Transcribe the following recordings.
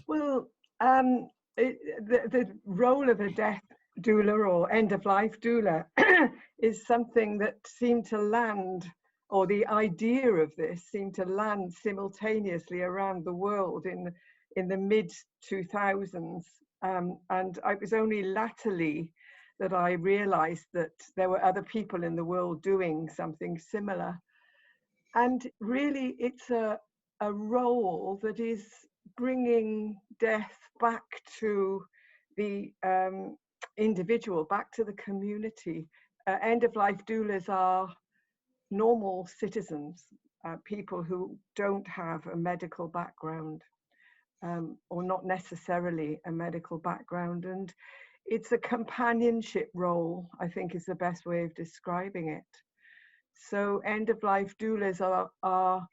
Well, the role of a death doula or end-of-life doula is something that seemed to land, or the idea of this seemed to land simultaneously around the world in the mid-2000s. And it was only latterly that I realized that there were other people in the world doing something similar. And really, it's a role that is bringing death back to the individual, back to the community. End-of-life doulas are normal citizens, people who don't have a medical background, or not necessarily a medical background. And it's a companionship role, I think is the best way of describing it. So end-of-life doulas are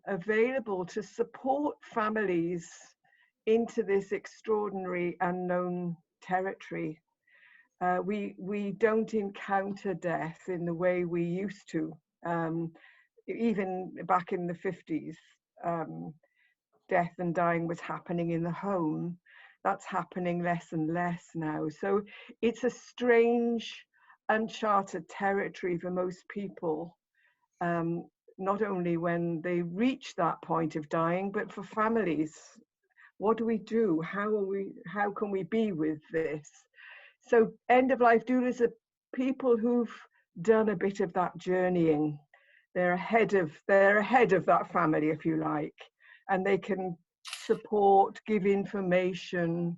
available to support families into this extraordinary unknown territory. We don't encounter death in the way we used to. Even back in the 50s, death and dying was happening in the home. That's happening less and less now. So it's a strange, uncharted territory for most people, not only when they reach that point of dying, but for families. What do we do? How can we be with this? So end-of-life doulas are people who've done a bit of that journeying. They're ahead of that family, if you like, and they can support, give information,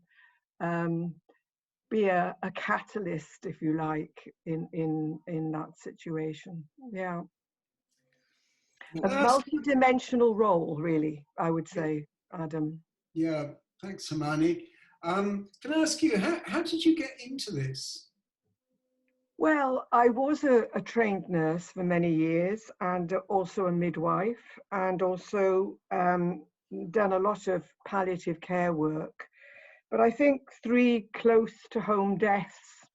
be a catalyst, if you like, in that situation. Yeah. A multi-dimensional role, really, I would say, Adam. Yeah, thanks, Hermione. Can I ask you, how did you get into this? Well, I was a trained nurse for many years, and also a midwife, and also done a lot of palliative care work. But I think 3 close to home deaths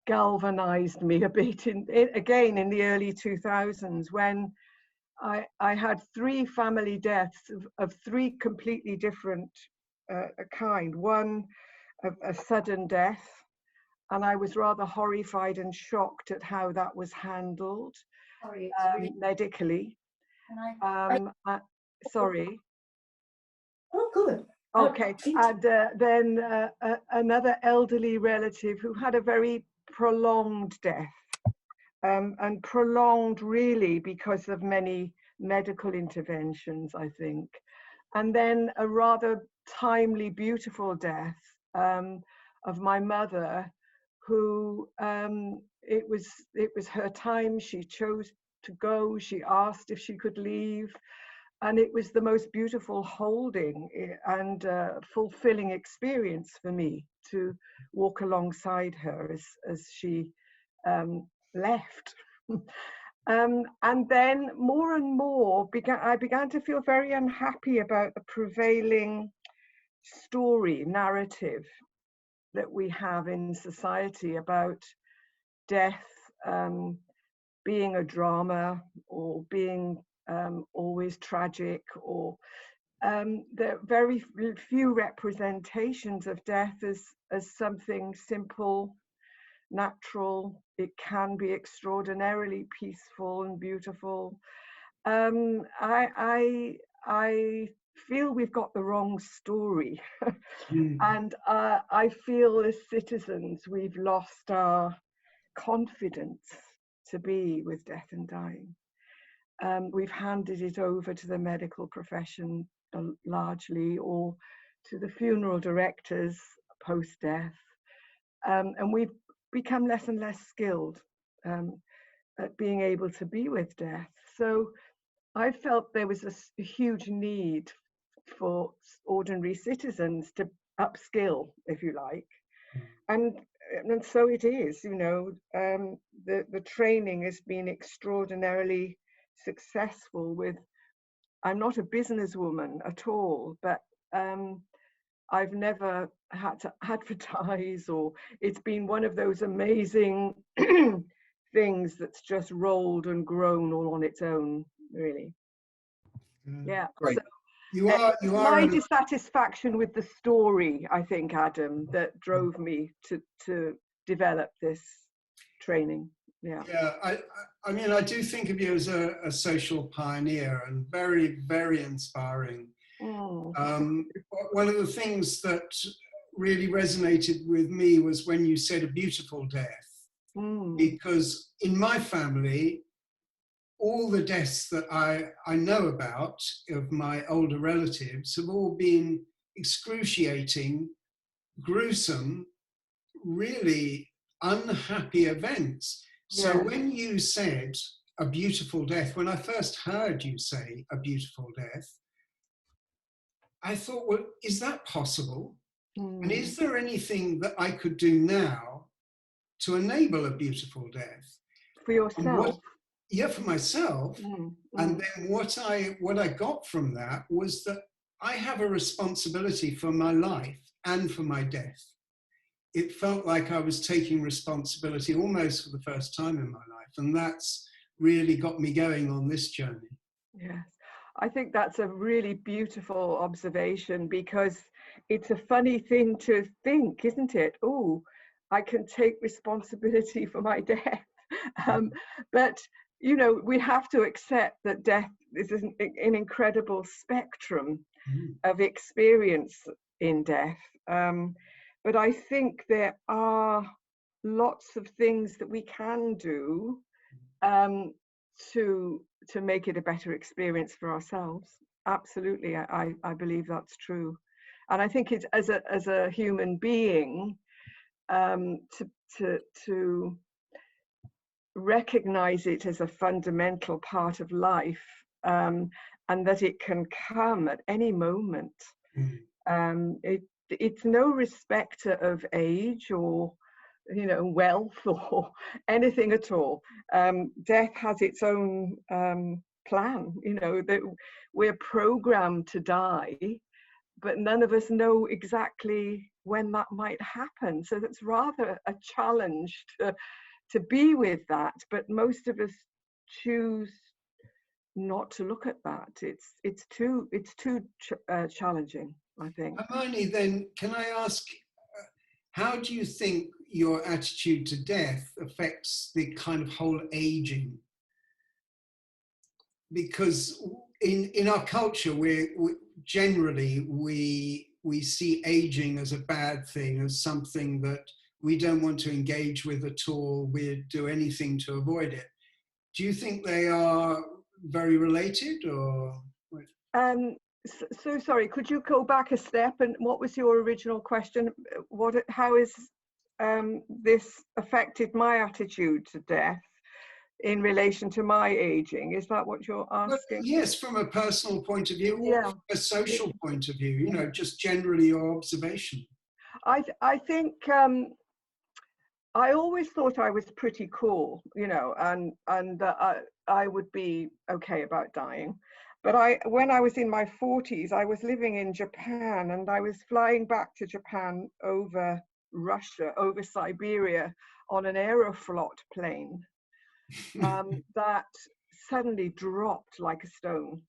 galvanized me a bit, again in the early 2000s, when I had 3 family deaths of 3 completely different kind. One, a sudden death, and I was rather horrified and shocked at how that was handled. Sorry, medically. Sorry. Oh, good. Okay, and then another elderly relative who had a very prolonged death, and prolonged really because of many medical interventions, I think. And then a rather timely, beautiful death of my mother, who it was her time. She chose to go. She asked if she could leave. And it was the most beautiful holding and fulfilling experience for me to walk alongside her as she left. And then more and more I began to feel very unhappy about the prevailing narrative that we have in society about death being a drama, or being always tragic, or there are very few representations of death as something simple, natural. It can be extraordinarily peaceful and beautiful. I feel we've got the wrong story. And I feel as citizens we've lost our confidence to be with death and dying. We've handed it over to the medical profession largely, or to the funeral directors post-death, and we've become less and less skilled at being able to be with death. So I felt there was a huge need for ordinary citizens to upskill, if you like, and so it is. You know, the training has been extraordinarily successful. I'm not a businesswoman at all, but I've never had to advertise, or it's been one of those amazing things that's just rolled and grown all on its own, really. Yeah. Great. You are My dissatisfaction with the story, I think, Adam, that drove me to develop this training. Yeah. Yeah, I mean, I do think of you as a social pioneer and very, very inspiring. Mm. One of the things that really resonated with me was when you said a beautiful death, because in my family, all the deaths that I know about of my older relatives have all been excruciating, gruesome, really unhappy events. So Yeah. when you said a beautiful death, when I first heard you say a beautiful death, I thought, well, is that possible? And is there anything that I could do now to enable a beautiful death? For yourself? Yeah, for myself. And then what I got from that was that I have a responsibility for my life and for my death. It felt like I was taking responsibility almost for the first time in my life. And that's really got me going on this journey. Yes, I think that's a really beautiful observation, because it's a funny thing to think, isn't it? Oh, I can take responsibility for my death. But, you know, we have to accept that death is an incredible spectrum of experience in death. But I think there are lots of things that we can do to make it a better experience for ourselves. Absolutely, I believe that's true, and I think it's as a human being, to recognize it as a fundamental part of life, and that it can come at any moment. It's no respecter of age or, you know, wealth or anything at all. Death has its own plan. You know, that we're programmed to die, but none of us know exactly when that might happen. So that's rather a challenge to be with that. But most of us choose not to look at that. It's too challenging, I think. Hermione, then can I ask, how do you think your attitude to death affects the kind of whole aging? Because in our culture, we generally we see aging as a bad thing, as something that we don't want to engage with at all. We do anything to avoid it. Do you think they are very related, or? So sorry, could you go back a step, and what was your original question? How is this affected my attitude to death in relation to my aging? Is that what you're asking? Well, yes, from a personal point of view, Yeah. or from a social point of view, you know, just generally your observation. I think I always thought I was pretty cool, you know, and I would be okay about dying. But when I was in my 40s, I was living in Japan, and I was flying back to Japan over Russia, over Siberia, on an Aeroflot plane that suddenly dropped like a stone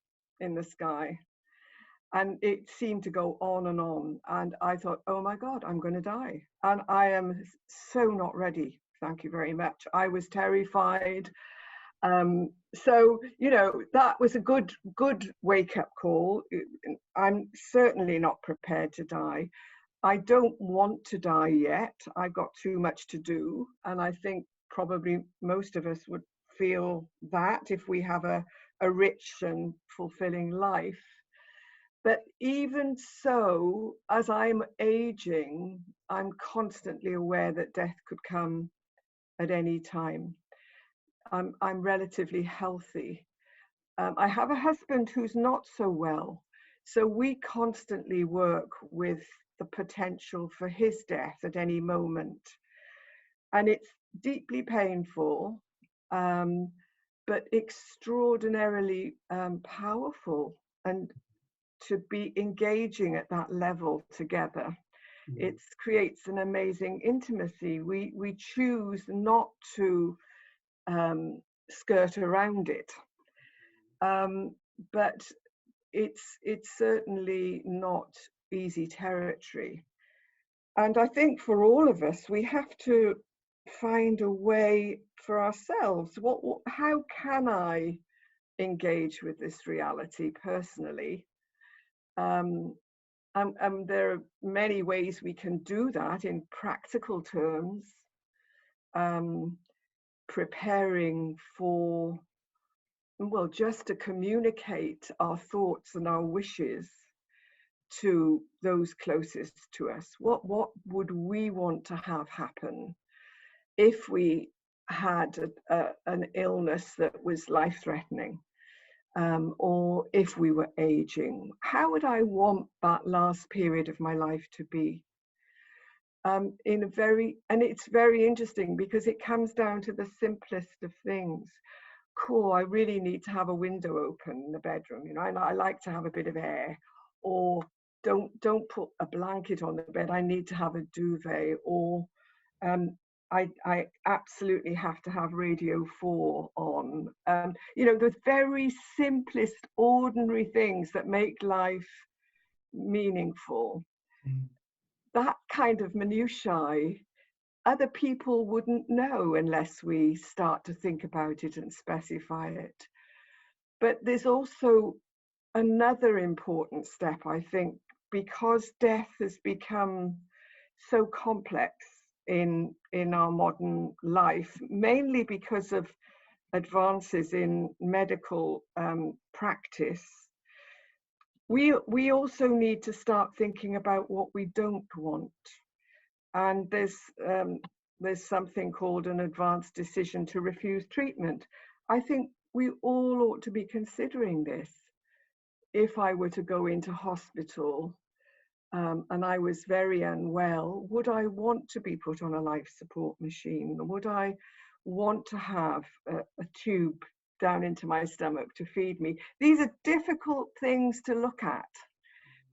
in the sky. And it seemed to go on. And I thought, oh my God, I'm going to die. And I am so not ready. Thank you very much. I was terrified. So, you know, that was a good wake-up call. I'm certainly not prepared to die. I don't want to die yet. I've got too much to do. And I think probably most of us would feel that if we have a rich and fulfilling life. But even so, as I'm aging, I'm constantly aware that death could come at any time. I'm relatively healthy. I have a husband who's not so well, so we constantly work with the potential for his death at any moment. And it's deeply painful, but extraordinarily powerful. And to be engaging at that level together, it creates an amazing intimacy. We choose not to skirt around it, but it's certainly not easy territory. And I think for all of us, we have to find a way for ourselves. How can I engage with this reality personally? And there are many ways we can do that in practical terms. Preparing for, well, just to communicate our thoughts and our wishes to those closest to us. What would we want to have happen if we had an illness that was life-threatening, or if we were aging? How would I want that last period of my life to be? And it's very interesting because it comes down to the simplest of things. Cool, I really need to have a window open in the bedroom, you know, and I like to have a bit of air. Or don't put a blanket on the bed, I need to have a duvet. Or I absolutely have to have Radio 4 on. You know, the very simplest, ordinary things that make life meaningful. That kind of minutiae, other people wouldn't know unless we start to think about it and specify it. But there's also another important step, I think, because death has become so complex in our modern life, mainly because of advances in medical practice. We also need to start thinking about what we don't want. And there's something called an advanced decision to refuse treatment. I think we all ought to be considering this. If I were to go into hospital and I was very unwell, would I want to be put on a life support machine? Would I want to have a tube down into my stomach to feed me? These are difficult things to look at.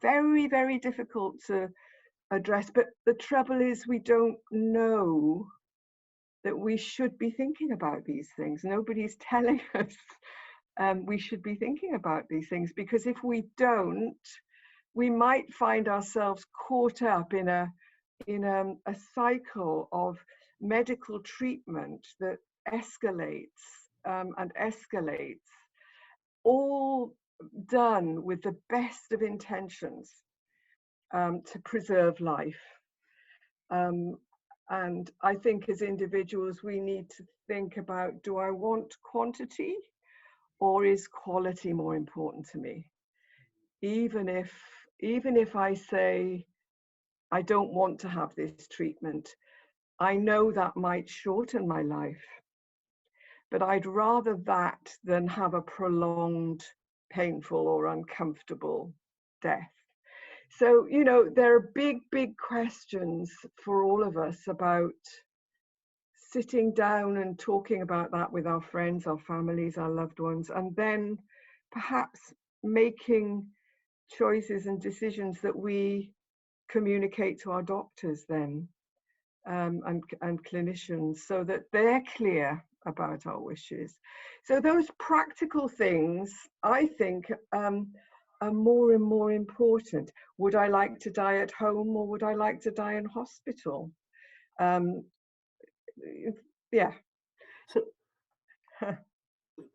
Very, very difficult to address. But the trouble is, we don't know that we should be thinking about these things. Nobody's telling us we should be thinking about these things, because if we don't, we might find ourselves caught up in a cycle of medical treatment that escalates and escalates, all done with the best of intentions to preserve life. And I think as individuals, we need to think about, do I want quantity or is quality more important to me? Even if I say, I don't want to have this treatment, I know that might shorten my life, but I'd rather that than have a prolonged, painful or uncomfortable death. So, you know, there are big, big questions for all of us about sitting down and talking about that with our friends, our families, our loved ones, and then perhaps making choices and decisions that we communicate to our doctors then, and clinicians, so that they're clear about our wishes. So those practical things, I think, are more and more important. Would I like to die at home, or would I like to die in hospital? Yeah. So,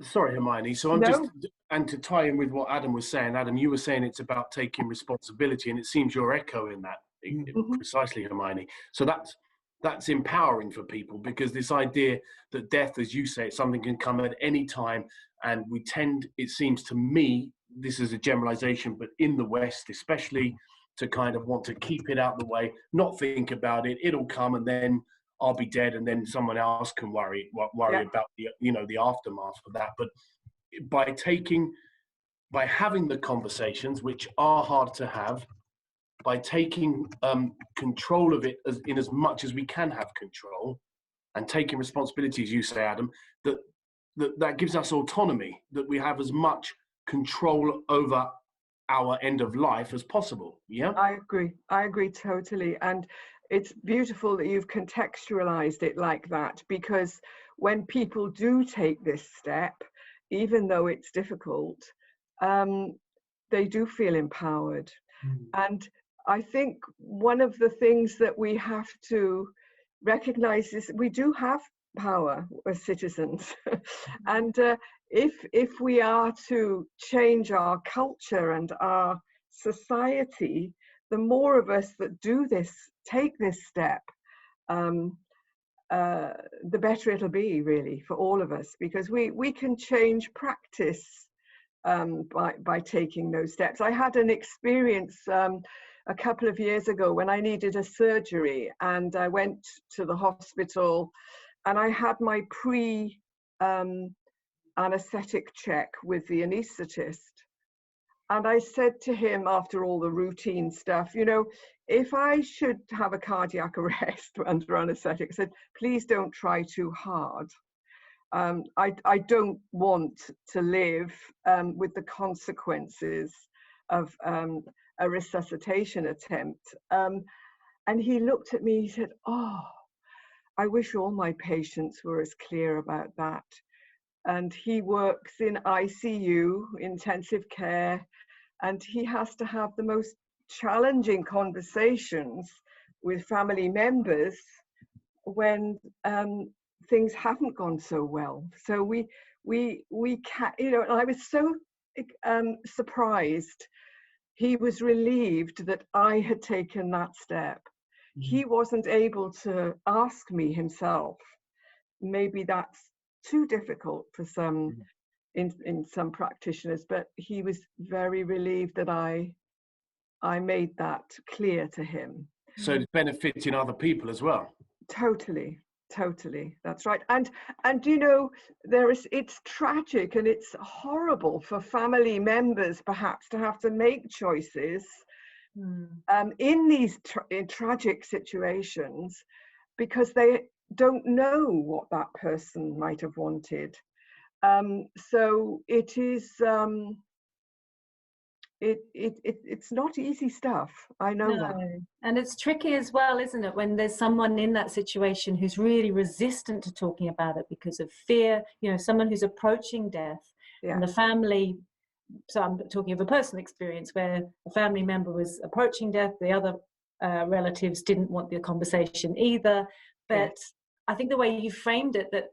sorry, Hermione. So I'm just, and to tie in with what Adam was saying, Adam, you were saying it's about taking responsibility, and it seems you're echoing that precisely, Hermione. So that's empowering for people, because this idea that death, as you say, something can come at any time, and we tend, it seems to me, this is a generalization, but in the West especially, to kind of want to keep it out of the way, not think about it, it'll come and then I'll be dead, and then someone else can worry about the, you know, the aftermath of that. But by having the conversations, which are hard to have, by taking control of it in as much as we can have control, and taking responsibility, as you say, Adam, that gives us autonomy, that we have as much control over our end of life as possible. Yeah, I agree totally. And it's beautiful that you've contextualized it like that, because when people do take this step, even though it's difficult, they do feel empowered. And I think one of the things that we have to recognize is we do have power as citizens. And if we are to change our culture and our society, the more of us that do this, take this step, the better it'll be, really, for all of us, because we can change practice by taking those steps. I had an experience a couple of years ago when I needed a surgery, and I went to the hospital, and I had my anesthetic check with the anaesthetist. And I said to him, after all the routine stuff, you know, if I should have a cardiac arrest under anesthetic, I said, please don't try too hard. I don't want to live with the consequences of a resuscitation attempt. And he looked at me, he said, oh, I wish all my patients were as clear about that. And he works in ICU, intensive care, and he has to have the most challenging conversations with family members when things haven't gone so well. So we can't, you know, and I was so surprised. He was relieved that I had taken that step. He wasn't able to ask me himself. Maybe that's too difficult for some in some practitioners, but he was very relieved that I made that clear to him. So it's benefiting other people as well. Totally, that's right. And you know, it's tragic and it's horrible for family members perhaps to have to make choices in these tragic situations, because they don't know what that person might have wanted. So it is it's not easy stuff. I know that. And it's tricky as well, isn't it, when there's someone in that situation who's really resistant to talking about it because of fear, you know, someone who's approaching death. And the family, so I'm talking of a personal experience where a family member was approaching death, the other relatives didn't want the conversation either. But I think the way you framed it, that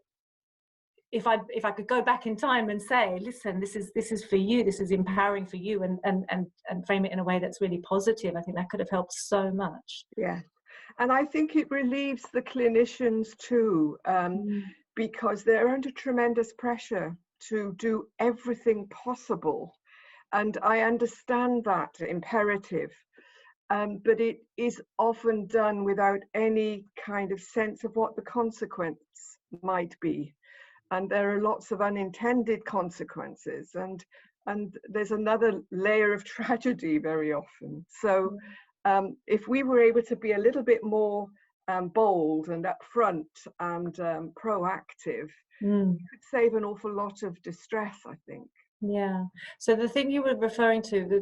if I could go back in time and say, listen, this is for you, this is empowering for you, and frame it in a way that's really positive, I think that could have helped so much. Yeah, and I think it relieves the clinicians too, because they're under tremendous pressure to do everything possible, and I understand that imperative, but it is often done without any kind of sense of what the consequence might be. And there are lots of unintended consequences, and there's another layer of tragedy very often. So if we were able to be a little bit more bold and upfront and proactive, we could save an awful lot of distress, I think. Yeah. So the thing you were referring to,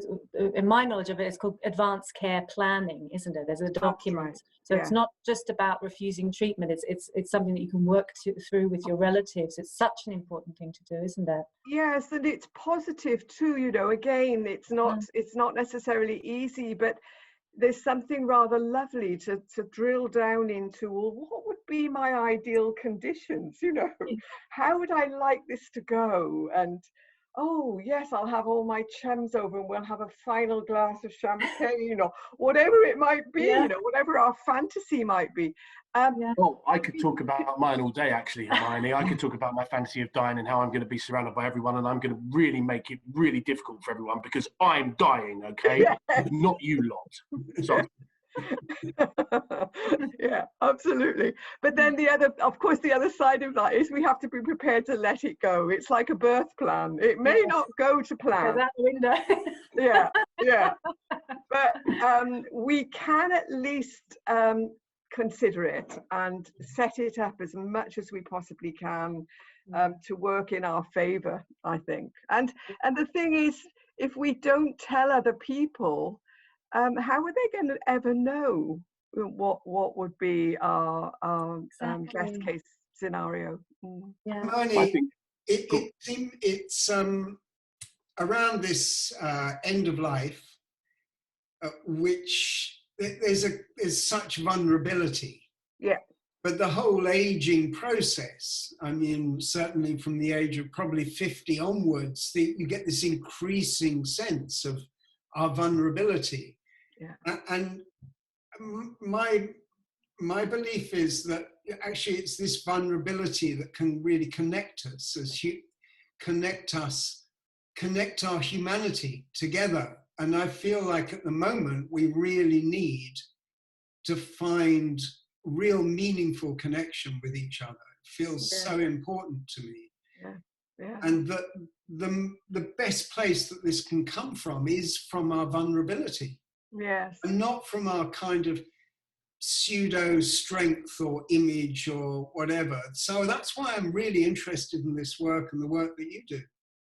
in my knowledge of it, is called advanced care planning, isn't it? There's a document. Right. So it's not just about refusing treatment. It's something that you can work through with your relatives. It's such an important thing to do, isn't it? Yes, and it's positive too. You know, again, it's not necessarily easy, but there's something rather lovely to drill down into, well, what would be my ideal conditions? You know, how would I like this to go? And oh yes, I'll have all my chums over and we'll have a final glass of champagne or whatever it might be, you know, whatever our fantasy might be. Oh, I could talk about mine all day, actually, Hermione. I could talk about my fantasy of dying and how I'm going to be surrounded by everyone, and I'm going to really make it really difficult for everyone because I'm dying, okay? Yes. Not you lot. Sorry. Yeah, absolutely. But then the other side of that is we have to be prepared to let it go. It's like a birth plan. It may not go to plan. Out the window. yeah. But we can at least consider it and set it up as much as we possibly can to work in our favor, I think. And the thing is, if we don't tell other people, how are they going to ever know what would be our best case scenario? Hermione, it's around this end of life, which there's such vulnerability. Yeah. But the whole aging process, I mean, certainly from the age of probably 50 onwards, you get this increasing sense of our vulnerability. Yeah. And my belief is that actually it's this vulnerability that can really connect us, connect our humanity together. And I feel like at the moment we really need to find real meaningful connection with each other. It feels so important to me. Yeah. And that the best place that this can come from is from our vulnerability. Yes. And not from our kind of pseudo strength or image or whatever. So that's why I'm really interested in this work and the work that you do.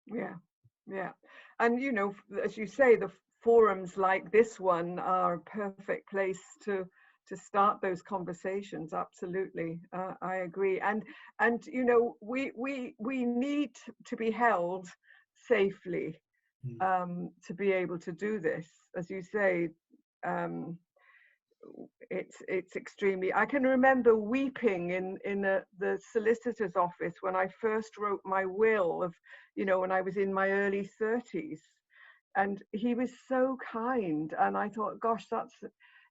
Yeah. And you know, as you say, the forums like this one are a perfect place to start those conversations. Absolutely, I agree. And you know, we need to be held safely to be able to do this. As you say, it's extremely. I can remember weeping in the solicitor's office when I first wrote my will of, you know, when I was in my early 30s, and he was so kind, and I thought, gosh, that's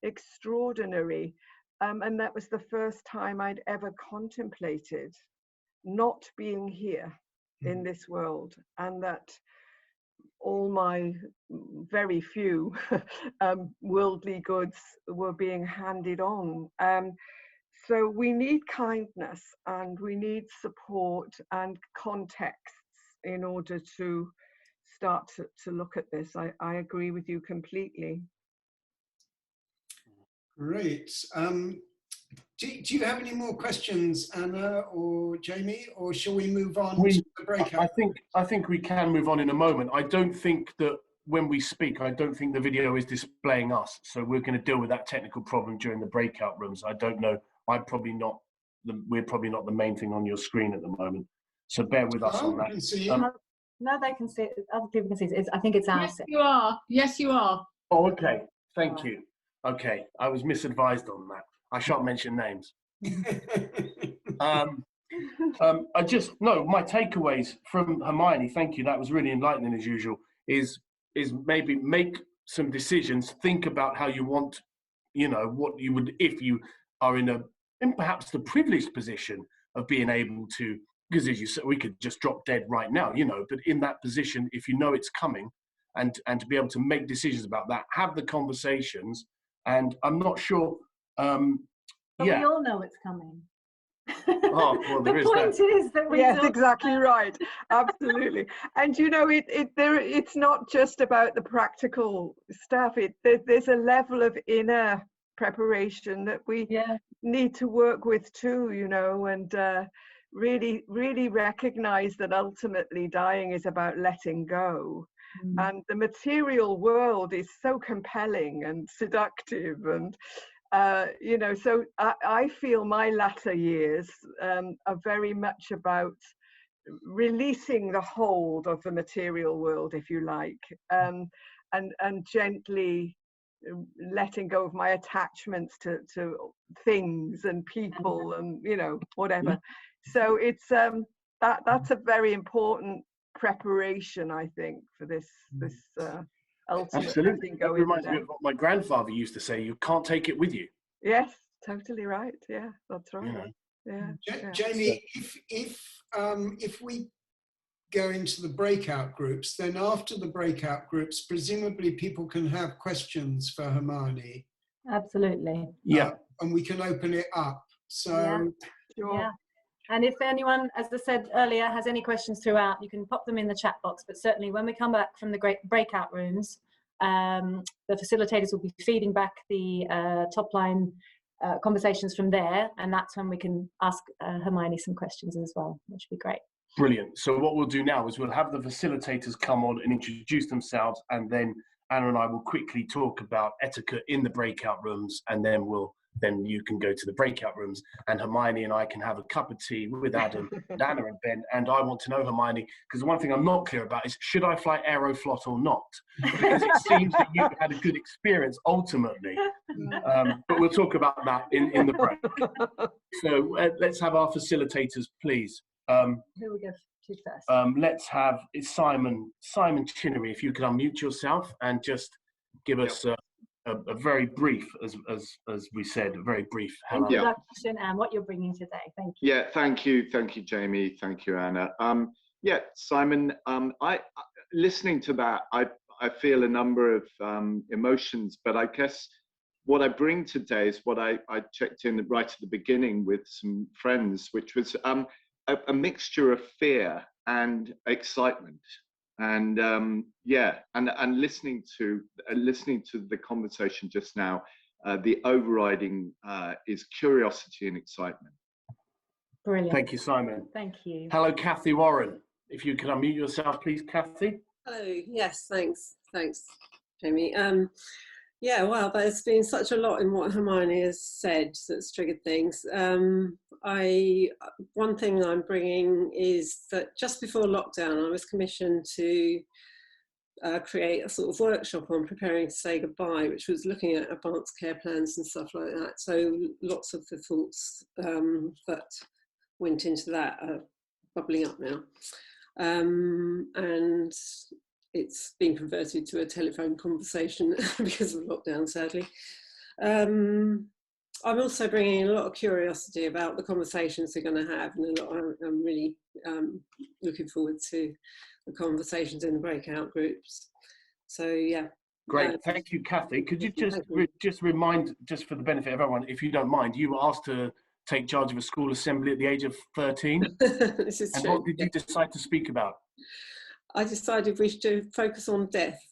extraordinary. And that was the first time I'd ever contemplated not being here in this world, and that all my very few worldly goods were being handed on. So we need kindness, and we need support and contexts in order to start to look at this. I agree with you completely. Great. Do you have any more questions, Anna or Jamie, or shall we move on to the breakout? I think we can move on in a moment. I don't think that when we speak, I don't think the video is displaying us. So we're going to deal with that technical problem during the breakout rooms. I don't know. We're probably not the main thing on your screen at the moment. So bear with us on that. Can see no, they can see it. Other people can see it. I think it's ours. Yes, you are. Yes, you are. Oh, okay. Thank you. Okay, I was misadvised on that. I shan't mention names. My takeaways from Hermione, thank you, that was really enlightening as usual, is maybe make some decisions, think about how you want, you know, what you would, if you are in perhaps the privileged position of being able to, because as you said, we could just drop dead right now, you know, but in that position, if you know it's coming, and to be able to make decisions about that, have the conversations, and I'm not sure, but we all know it's coming. Oh, well, the point is that we yes, exactly right. Absolutely. And you know, it's not just about the practical stuff. There's a level of inner preparation that we need to work with too, you know, and really recognize that ultimately dying is about letting go. And the material world is so compelling and seductive, and you know, so I feel my latter years are very much about releasing the hold of the material world, if you like, and gently letting go of my attachments to things and people and, you know, whatever. So it's that's a very important preparation, I think, for this ultimate. Absolutely. That reminds me of what my grandfather used to say: you can't take it with you. Yes, totally right. Yeah, that's right. You know. Yeah. Jamie, if we go into the breakout groups, then after the breakout groups, presumably people can have questions for Hermione. Absolutely. Yeah. And we can open it up. So yeah. And if anyone, as I said earlier, has any questions throughout, you can pop them in the chat box. But certainly when we come back from the great breakout rooms, the facilitators will be feeding back the top line conversations from there. And that's when we can ask Hermione some questions as well, which would be great. Brilliant. So what we'll do now is we'll have the facilitators come on and introduce themselves, and then Anna and I will quickly talk about etiquette in the breakout rooms, and then we'll then you can go to the breakout rooms, and Hermione and I can have a cup of tea with Adam, and Anna and Ben. And I want to know, Hermione, because the one thing I'm not clear about is, should I fly Aeroflot or not? Because it seems that you've had a good experience ultimately. But we'll talk about that in the break. So let's have our facilitators, please. Who we go to first? Let's have Simon Chinnery, if you could unmute yourself and just give us a very brief, as we said, a very brief introduction and what you're bringing today. Thank you. Yeah, thank you, Jamie, thank you, Anna. Yeah, Simon, I listening to that, I feel a number of emotions, but I guess what I bring today is what I checked in right at the beginning with some friends, which was a mixture of fear and excitement. And and listening to the conversation just now, the overriding is curiosity and excitement. Brilliant. Thank you, Simon. Thank you. Hello, Kathy Warren. If you can unmute yourself, please, Kathy. Hello. Yes, thanks, Jamie. Yeah, well, there's been such a lot in what Hermione has said that's triggered things. One thing I'm bringing is that just before lockdown, I was commissioned to create a sort of workshop on preparing to say goodbye, which was looking at advanced care plans and stuff like that. So lots of the thoughts that went into that are bubbling up now. And it's been converted to a telephone conversation because of lockdown, sadly. I'm also bringing in a lot of curiosity about the conversations we're going to have, and I'm really looking forward to the conversations in the breakout groups. So yeah. Great, thank you, Kathy. Could you just remind, just for the benefit of everyone, if you don't mind, you were asked to take charge of a school assembly at the age of 13. This is and true. What did you decide to speak about? I decided we should focus on death,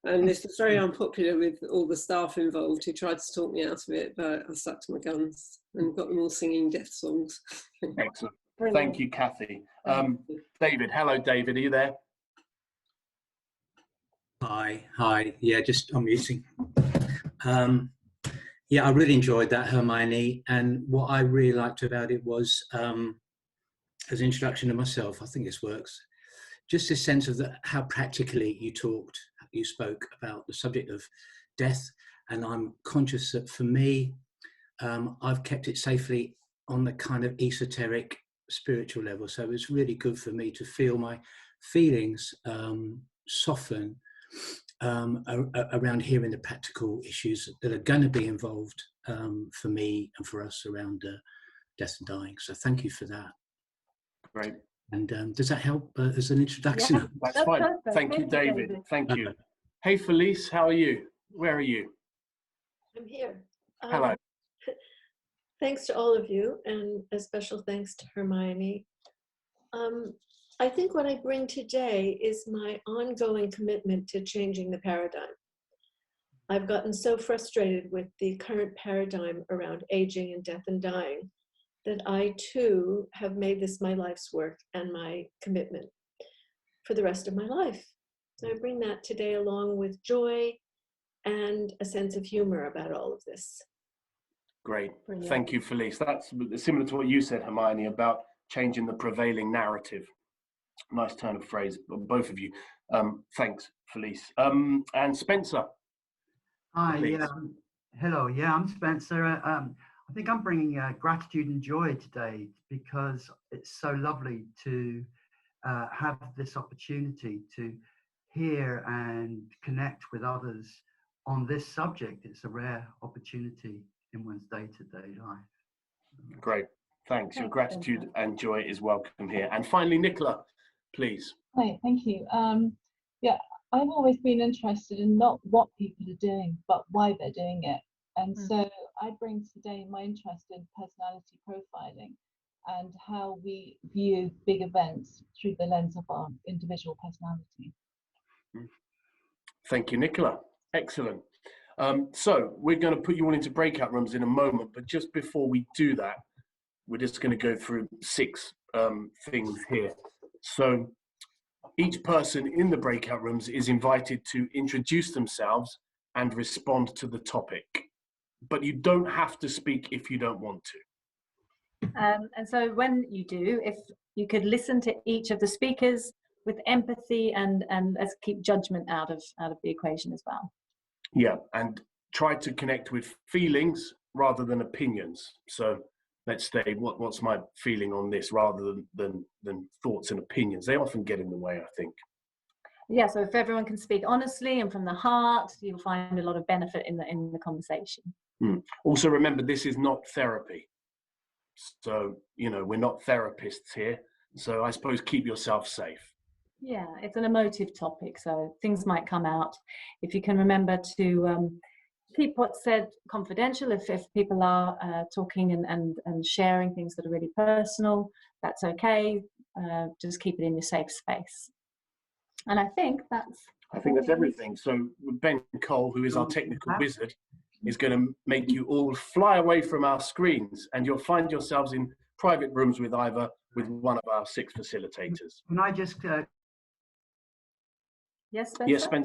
and this was very unpopular with all the staff involved who tried to talk me out of it, but I stuck to my guns and got them all singing death songs. Excellent. Thank you, Kathy. David, hello, David, are you there? Hi. Yeah, just unmuting. Yeah, I really enjoyed that, Hermione, and what I really liked about it was, as an introduction to myself, I think this works, just a sense of how practically you spoke about the subject of death. And I'm conscious that for me, I've kept it safely on the kind of esoteric spiritual level. So it's really good for me to feel my feelings soften around hearing the practical issues that are going to be involved for me and for us around death and dying. So thank you for that. Great. And does that help as an introduction? Yeah, that's fine. perfect. Thank you, David. Thank you. Hey, Felice, how are you? Where are you? I'm here. Hello. Thanks to all of you, and a special thanks to Hermione. I think what I bring today is my ongoing commitment to changing the paradigm. I've gotten so frustrated with the current paradigm around aging and death and dying that I too have made this my life's work and my commitment for the rest of my life. So I bring that today along with joy and a sense of humor about all of this. Great. Brilliant. Thank you, Felice. That's similar to what you said, Hermione, about changing the prevailing narrative. Nice turn of phrase, both of you. Thanks, Felice. And Spencer. Hi, hello. Yeah, I'm Spencer. I think I'm bringing gratitude and joy today because it's so lovely to have this opportunity to hear and connect with others on this subject. It's a rare opportunity in one's day-to-day life. Great, thanks. Your gratitude and joy is welcome here. And finally, Nicola, please. Hi, thank you. Yeah, I've always been interested in not what people are doing, but why they're doing it. And so I bring today my interest in personality profiling and how we view big events through the lens of our individual personality. Thank you, Nicola. Excellent. So we're going to put you all into breakout rooms in a moment, but just before we do that, we're just going to go through 6 things here. So each person in the breakout rooms is invited to introduce themselves and respond to the topic. but you don't have to speak if you don't want to. And so when you do, if you could listen to each of the speakers with empathy and let's keep judgment out of the equation as well. Yeah, and try to connect with feelings rather than opinions. So let's say, what's my feeling on this, rather than thoughts and opinions. They often get in the way, I think. Yeah, so if everyone can speak honestly and from the heart, you'll find a lot of benefit in the conversation. Also remember, this is not therapy. So, we're not therapists here. So I suppose keep yourself safe. Yeah, it's an emotive topic, so things might come out. If you can remember to keep what's said confidential, if people are talking and sharing things that are really personal, that's okay. Just keep it in your safe space. And I think that's everything. So Ben Cole, who is our technical wizard, is going to make you all fly away from our screens, and you'll find yourselves in private rooms with one of our 6 facilitators. Can I just yes, Spencer? Yes, Spencer.